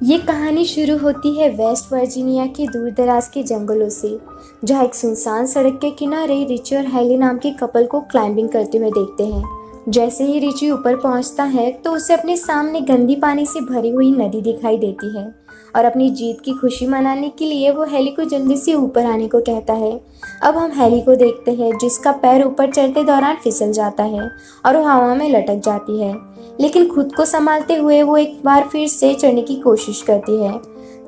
ये कहानी शुरू होती है वेस्ट वर्जीनिया के दूर दराज के जंगलों से, जहाँ एक सुनसान सड़क के किनारे रिची और हैली नाम के कपल को क्लाइंबिंग करते हुए देखते हैं। जैसे ही रिची ऊपर पहुंचता है तो उसे अपने सामने गंदी पानी से भरी हुई नदी दिखाई देती है और अपनी जीत की खुशी मनाने के लिए वो हैली को जल्दी से ऊपर आने को कहता है। अब हम हैली को देखते हैं जिसका पैर ऊपर चढ़ते दौरान फिसल जाता है और वो हवा में लटक जाती है, लेकिन खुद को संभालते हुए वो एक बार फिर से चढ़ने की कोशिश करती है,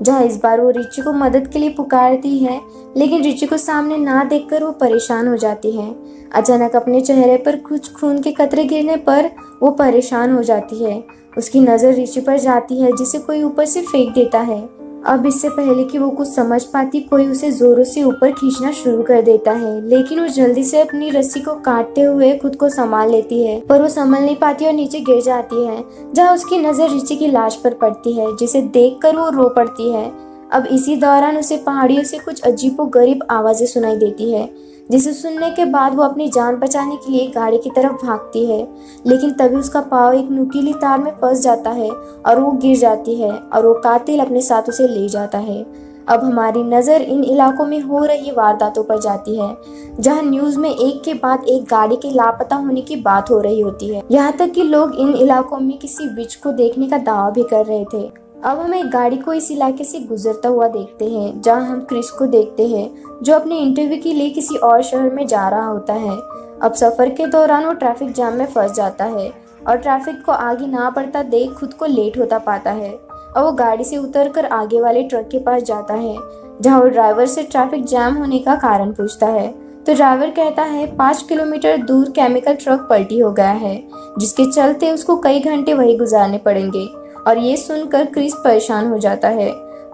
जहाँ इस बार वो रिची को मदद के लिए पुकारती है, लेकिन रिची को सामने ना देखकर वो परेशान हो जाती है। अचानक अपने चेहरे पर कुछ खून के कतरे गिरने पर वो परेशान हो जाती है। उसकी नज़र रिची पर जाती है जिसे कोई ऊपर से फेंक देता है। अब इससे पहले कि वो कुछ समझ पाती, कोई उसे जोरों से ऊपर खींचना शुरू कर देता है, लेकिन वो जल्दी से अपनी रस्सी को काटते हुए खुद को संभाल लेती है, पर वो संभल नहीं पाती और नीचे गिर जाती है, जहाँ उसकी नज़र रिची की लाश पर पड़ती है, जिसे देखकर वो रो पड़ती है। अब इसी दौरान उसे पहाड़ियों से कुछ अजीबोगरीब आवाज़ें सुनाई देती है, जिसे सुनने के बाद वो अपनी जान बचाने के लिए गाड़ी की तरफ भागती है, लेकिन तभी उसका पाँव एक नुकीली तार में फंस जाता है और वो गिर जाती है और वो कातिल अपने साथ उसे ले जाता है। अब हमारी नज़र इन इलाकों में हो रही वारदातों पर जाती है, जहां न्यूज़ में एक के बाद एक गाड़ी के लापता होने की बात हो रही होती है। यहाँ तक कि लोग इन इलाकों में किसी विच को देखने का दावा भी कर रहे थे। अब हम एक गाड़ी को इस इलाके से गुजरता हुआ देखते हैं, जहां हम क्रिस को देखते हैं जो अपने इंटरव्यू के लिए किसी और शहर में जा रहा होता है। अब सफ़र के दौरान वो ट्रैफिक जाम में फंस जाता है और ट्रैफिक को आगे ना बढ़ता देख खुद को लेट होता पाता है। अब वो गाड़ी से उतरकर आगे वाले ट्रक के पास जाता है, जहाँ वो ड्राइवर से ट्रैफिक जाम होने का कारण पूछता है। तो ड्राइवर कहता है 5 किलोमीटर दूर केमिकल ट्रक पलटी हो गया है, जिसके चलते उसको कई घंटे वही गुजारने पड़ेंगे। और ये सुनकर क्रिस परेशान हो जाता है,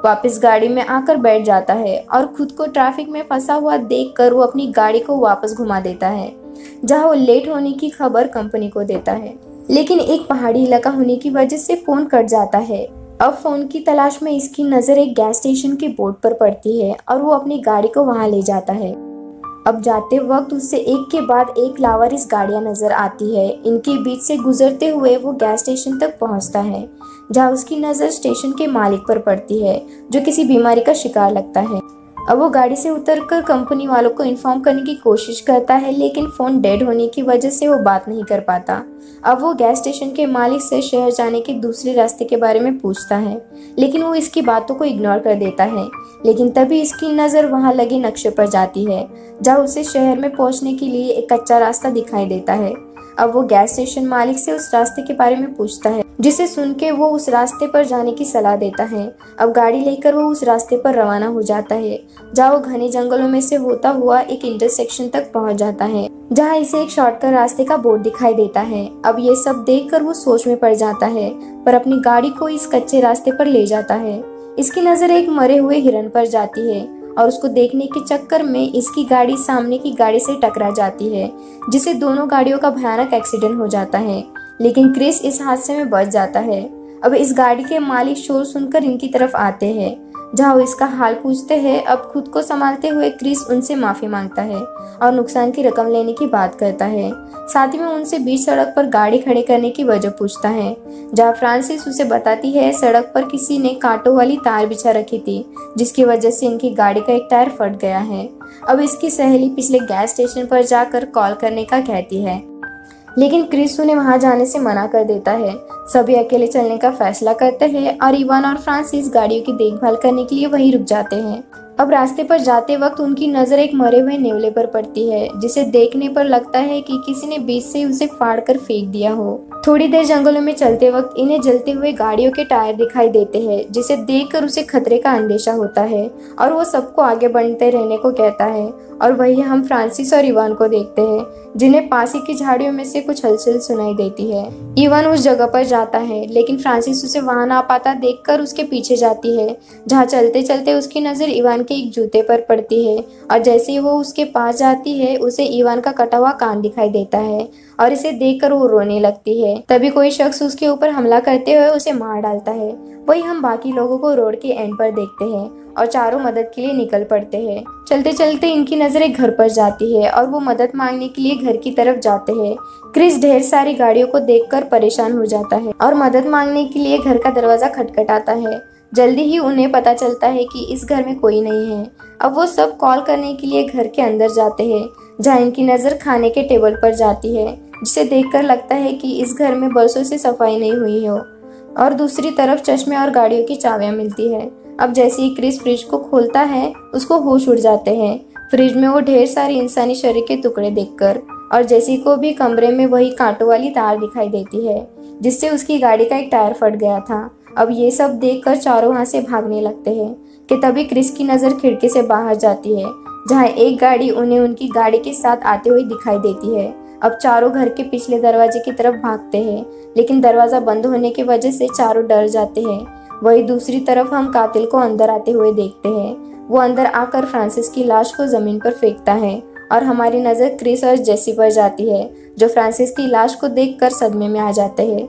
वापस गाड़ी में आकर बैठ जाता है और खुद को ट्रैफिक में फंसा हुआ देखकर वो अपनी गाड़ी को वापस घुमा देता है, जहां वो लेट होने की खबर कंपनी को देता है। लेकिन एक पहाड़ी इलाका होने की वजह से फ़ोन कट जाता है। अब फ़ोन की तलाश में इसकी नज़र एक गैस स्टेशन के बोर्ड पर पड़ती है और वो अपनी गाड़ी को वहाँ ले जाता है। अब जाते वक्त उससे एक के बाद एक लावारिस गाड़ियां नजर आती है। इनके बीच से गुजरते हुए वो गैस स्टेशन तक पहुंचता है, जहां उसकी नज़र स्टेशन के मालिक पर पड़ती है, जो किसी बीमारी का शिकार लगता है। अब वो गाड़ी से उतरकर कंपनी वालों को इन्फॉर्म करने की कोशिश करता है, लेकिन फ़ोन डेड होने की वजह से वो बात नहीं कर पाता। अब वो गैस स्टेशन के मालिक से शहर जाने के दूसरे रास्ते के बारे में पूछता है, लेकिन वो इसकी बातों को इग्नोर कर देता है। लेकिन तभी इसकी नज़र वहाँ लगे नक्शे पर जाती है, जहाँ उसे शहर में पहुँचने के लिए एक कच्चा रास्ता दिखाई देता है। अब वो गैस स्टेशन मालिक से उस रास्ते के बारे में पूछता है, जिसे सुन के वो उस रास्ते पर जाने की सलाह देता है। अब गाड़ी लेकर वो उस रास्ते पर रवाना हो जाता है, जहाँ वो घने जंगलों में से होता हुआ एक इंटरसेक्शन तक पहुंच जाता है, जहाँ इसे एक शॉर्टकट रास्ते का बोर्ड दिखाई देता है। अब ये सब देखकर वो सोच में पड़ जाता है, पर अपनी गाड़ी को इस कच्चे रास्ते पर ले जाता है। इसकी नज़र एक मरे हुए हिरन पर जाती है और उसको देखने के चक्कर में इसकी गाड़ी सामने की गाड़ी से टकरा जाती है, जिससे दोनों गाड़ियों का भयानक एक्सीडेंट हो जाता है। लेकिन क्रिस इस हादसे में बच जाता है। अब इस गाड़ी के मालिक शोर सुनकर इनकी तरफ आते हैं, जहाँ वो इसका हाल पूछते हैं। अब खुद को संभालते हुए क्रिस उनसे माफ़ी मांगता है और नुकसान की रकम लेने की बात करता है। साथ ही में उनसे बीच सड़क पर गाड़ी खड़े करने की वजह पूछता है, जहाँ फ्रांसिस उसे बताती है सड़क पर किसी ने कांटों वाली तार बिछा रखी थी, जिसकी वजह से इनकी गाड़ी का एक टायर फट गया है। अब इसकी सहेली पिछले गैस स्टेशन पर जाकर कॉल करने का कहती है, लेकिन क्रिस उन्हें वहां जाने से मना कर देता है। सभी अकेले चलने का फैसला करते हैं और इवान और फ्रांसिस गाड़ियों की देखभाल करने के लिए वहीं रुक जाते हैं। अब रास्ते पर जाते वक्त उनकी नज़र एक मरे हुए नेवले पर पड़ती है, जिसे देखने पर लगता है कि किसी ने बीच से उसे फाड़कर फेंक दिया हो। थोड़ी देर जंगलों में चलते वक्त इन्हें जलते हुए गाड़ियों के टायर दिखाई देते हैं, जिसे देखकर उसे खतरे का अंदेशा होता है और वो सबको आगे बढ़ते रहने को कहता है। और वही हम फ्रांसिस और इवान को देखते हैं, जिन्हें पास ही की झाड़ियों में से कुछ हलचल सुनाई देती है। इवान उस जगह पर जाता है, लेकिन फ्रांसिस उसे वहां ना पाता देखकर उसके पीछे जाती है, जहाँ चलते चलते उसकी नज़र इवान के एक जूते पर पड़ती है और जैसे ही वो उसके पास जाती है, उसे इवान का कटा हुआ कान दिखाई देता है और इसे देखकर वो रोने लगती है। तभी कोई शख्स उसके ऊपर हमला करते हुए उसे मार डालता है। वही हम बाकी लोगों को रोड के एंड पर देखते हैं और चारों मदद के लिए निकल पड़ते हैं। चलते चलते इनकी नज़र एक घर पर जाती है और वो मदद मांगने के लिए घर की तरफ जाते हैं। क्रिस ढेर सारी गाड़ियों को देखकर परेशान हो जाता है और मदद मांगने के लिए घर का दरवाजा खटखटाता है, जल्दी ही उन्हें पता चलता है कि इस घर में कोई नहीं है। अब वो सब कॉल करने के लिए घर के अंदर जाते हैं, जहाँ इनकी नज़र खाने के टेबल पर जाती है, जिसे देखकर लगता है कि इस घर में बरसों से सफाई नहीं हुई हो। और दूसरी तरफ चश्मे और गाड़ियों की चाबियां मिलती है। अब जैसे ही क्रिस फ्रिज को खोलता है, उसको होश उड़ जाते हैं। फ्रिज में वो ढेर सारे इंसानी शरीर के टुकड़े देखकर, और जैसी को भी कमरे में वही कांटों वाली तार दिखाई देती है, जिससे उसकी गाड़ी का एक टायर फट गया था। अब ये सब देखकर चारों वहाँ से भागने लगते हैं कि तभी क्रिस की नज़र खिड़की से बाहर जाती है, जहाँ एक गाड़ी उन्हें उनकी गाड़ी के साथ आते हुए दिखाई देती है। अब चारों घर के पिछले दरवाजे की तरफ भागते हैं, लेकिन दरवाज़ा बंद होने की वजह से चारों डर जाते हैं। वही दूसरी तरफ हम कातिल को अंदर आते हुए देखते हैं। वो अंदर आकर फ्रांसिस की लाश को ज़मीन पर फेंकता है और हमारी नज़र क्रिस और जेसी पर जाती है, जो फ्रांसिस की लाश को देखकर सदमे में आ जाते हैं।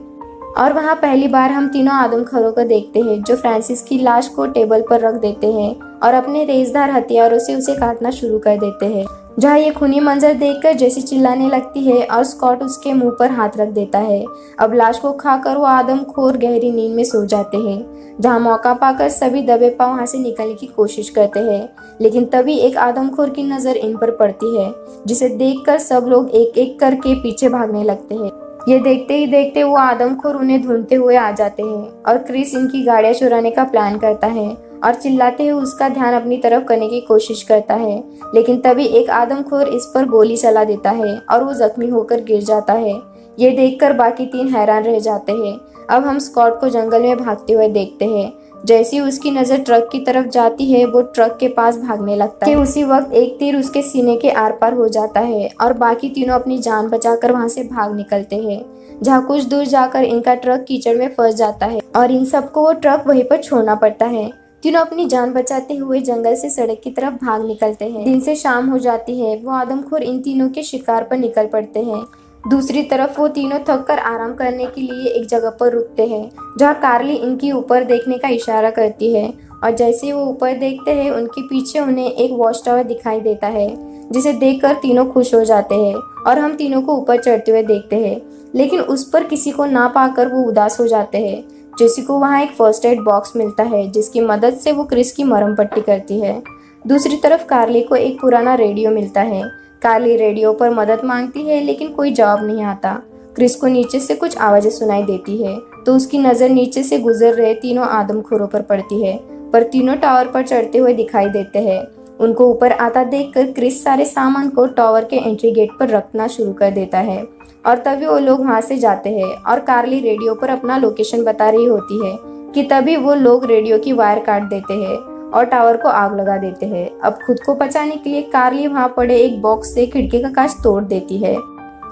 और वहाँ पहली बार हम तीनों आदमखोरों को देखते हैं, जो फ्रांसिस की लाश को टेबल पर रख देते हैं और अपने रेजदार हथियारों से उसे काटना शुरू कर देते हैं। जहाँ ये खूनी मंजर देखकर जेसी चिल्लाने लगती है और स्कॉट उसके मुंह पर हाथ रख देता है। अब लाश को खाकर वो आदमखोर गहरी नींद में सो जाते हैं, जहाँ मौका पाकर सभी दबे पांव वहाँ से निकलने की कोशिश करते हैं। लेकिन तभी एक आदमखोर की नज़र इन पर पड़ती है, जिसे देखकर सब लोग एक एक करके पीछे भागने लगते हैं। ये देखते ही देखते वो आदमखोर उन्हें ढूंढते हुए आ जाते हैं और क्रिस इनकी गाड़ियां चुराने का प्लान करता है और चिल्लाते हुए उसका ध्यान अपनी तरफ करने की कोशिश करता है। लेकिन तभी एक आदमखोर इस पर गोली चला देता है और वो जख्मी होकर गिर जाता है। ये देखकर बाकी तीन हैरान रह जाते हैं। अब हम स्कॉट को जंगल में भागते हुए देखते हैं। जैसे ही उसकी नज़र ट्रक की तरफ जाती है, वो ट्रक के पास भागने लगता है कि उसी वक्त एक तीर उसके सीने के आर पार हो जाता है और बाकी तीनों अपनी जान बचाकर वहां से भाग निकलते हैं। जहाँ कुछ दूर जाकर इनका ट्रक कीचड़ में फंस जाता है और इन सबको वो ट्रक वहीं पर छोड़ना पड़ता है। तीनों अपनी जान बचाते हुए जंगल से सड़क की तरफ भाग निकलते हैं। दिन से शाम हो जाती है। वो आदमखोर इन तीनों के शिकार पर निकल पड़ते हैं। दूसरी तरफ वो तीनों थक कर आराम करने के लिए एक जगह पर रुकते हैं, जहाँ कार्ली इनकी ऊपर देखने का इशारा करती है। और जैसे ही वो ऊपर देखते हैं, उनके पीछे उन्हें एक वॉच टावर दिखाई देता है, जिसे देखकर तीनों खुश हो जाते हैं और हम तीनों को ऊपर चढ़ते हुए देखते हैं। लेकिन उस पर किसी को ना पाकर वो उदास हो जाते हैं। जेसी को वहाँ एक फर्स्ट एड बॉक्स मिलता है, जिसकी मदद से वो क्रिस की मरहम पट्टी करती है। दूसरी तरफ कार्ली को एक पुराना रेडियो मिलता है। कार्ली रेडियो पर मदद मांगती है, लेकिन कोई जवाब नहीं आता। क्रिस को नीचे से कुछ आवाज़ें सुनाई देती है, तो उसकी नज़र नीचे से गुजर रहे तीनों आदमखोरों पर पड़ती है, पर तीनों टावर पर चढ़ते हुए दिखाई देते हैं। उनको ऊपर आता देखकर क्रिस सारे सामान को टावर के एंट्री गेट पर रखना शुरू कर देता है और तभी वो लोग वहाँ से जाते हैं और कार्ली रेडियो पर अपना लोकेशन बता रही होती है कि तभी वो लोग रेडियो की वायर काट देते हैं और टावर को आग लगा देते हैं। अब खुद को बचाने के लिए कार्ली वहाँ पड़े एक बॉक्स से खिड़की का कांच तोड़ देती है।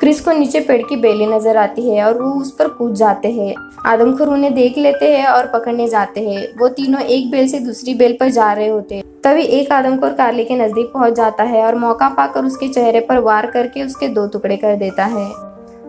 क्रिस को नीचे पेड़ की बेलें नजर आती है और वो उस पर कूद जाते हैं। आदमखोर उन्हें देख लेते हैं और पकड़ने जाते हैं। वो तीनों एक बेल से दूसरी बेल पर जा रहे होते हैं। तभी एक आदमखोर कार्ली के नजदीक पहुंच जाता है और मौका पाकर उसके चेहरे पर वार करके उसके 2 टुकड़े कर देता है।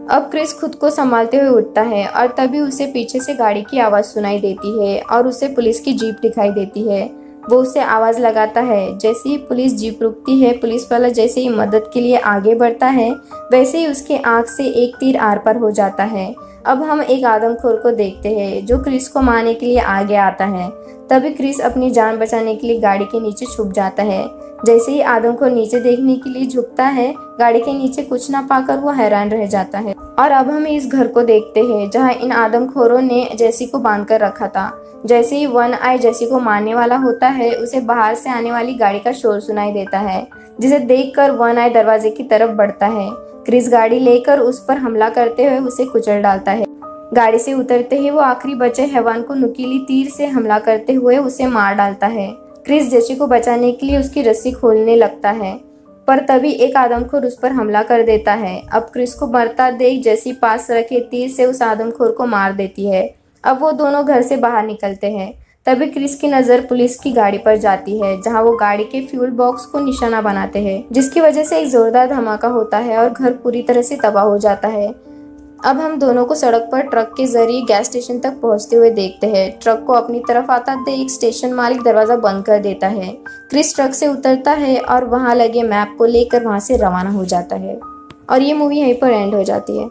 अब क्रिस खुद को संभालते हुए उठता है और तभी उसे पीछे से गाड़ी की आवाज़ सुनाई देती है और उसे पुलिस की जीप दिखाई देती है। वो उसे आवाज़ लगाता है। जैसे ही पुलिस जीप रुकती है, पुलिस वाला जैसे ही मदद के लिए आगे बढ़ता है, वैसे ही उसके आँख से एक तीर आर पार हो जाता है। अब हम एक आदमखोर को देखते हैं जो क्रिस को मारने के लिए आगे आता है। तभी क्रिस अपनी जान बचाने के लिए गाड़ी के नीचे छुप जाता है। जैसे ही आदमखोर नीचे देखने के लिए झुकता है, गाड़ी के नीचे कुछ ना पाकर वो हैरान रह जाता है। और अब हम इस घर को देखते हैं जहाँ इन आदमखोरों ने जेसी को बांध कर रखा था। जैसे ही वन आई जेसी को मारने वाला होता है, उसे बाहर से आने वाली गाड़ी का शोर सुनाई देता है, जिसे देखकर वन आई दरवाजे की तरफ बढ़ता है। क्रिस गाड़ी लेकर उस पर हमला करते हुए उसे कुचल डालता है। गाड़ी से उतरते ही वो आखिरी बचे हैवान को नुकीली तीर से हमला करते हुए उसे मार डालता है। क्रिस जेसी को बचाने के लिए उसकी रस्सी खोलने लगता है, पर तभी एक आदमखोर उस पर हमला कर देता है। अब क्रिस को मरता देख जेसी पास रखे तीर से उस आदमखोर को मार देती है। अब वो दोनों घर से बाहर निकलते हैं। तभी क्रिस की नज़र पुलिस की गाड़ी पर जाती है, जहां वो गाड़ी के फ्यूल बॉक्स को निशाना बनाते हैं, जिसकी वजह से एक जोरदार धमाका होता है और घर पूरी तरह से तबाह हो जाता है। अब हम दोनों को सड़क पर ट्रक के जरिए गैस स्टेशन तक पहुंचते हुए देखते हैं। ट्रक को अपनी तरफ आता देख स्टेशन मालिक दरवाजा बंद कर देता है। क्रिस ट्रक से उतरता है और वहां लगे मैप को लेकर वहां से रवाना हो जाता है और ये मूवी यहीं पर एंड हो जाती है।